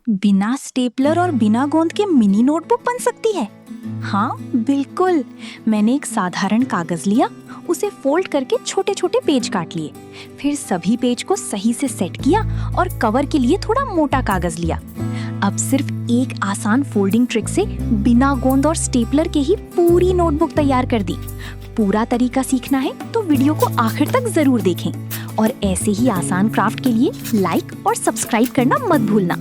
बिना स्टेपलर और बिना गोंद के मिनी नोटबुक बन सकती है? हाँ बिल्कुल। मैंने एक साधारण कागज लिया, उसे फोल्ड करके छोटे छोटे पेज काट लिए, फिर सभी पेज को सही से सेट किया और कवर के लिए थोड़ा मोटा कागज लिया। अब सिर्फ एक आसान फोल्डिंग ट्रिक से बिना गोंद और स्टेपलर के ही पूरी नोटबुक तैयार कर दी। पूरा तरीका सीखना है तो वीडियो को आखिर तक जरूर देखें और ऐसे ही आसान क्राफ्ट के लिए लाइक और सब्सक्राइब करना मत भूलना।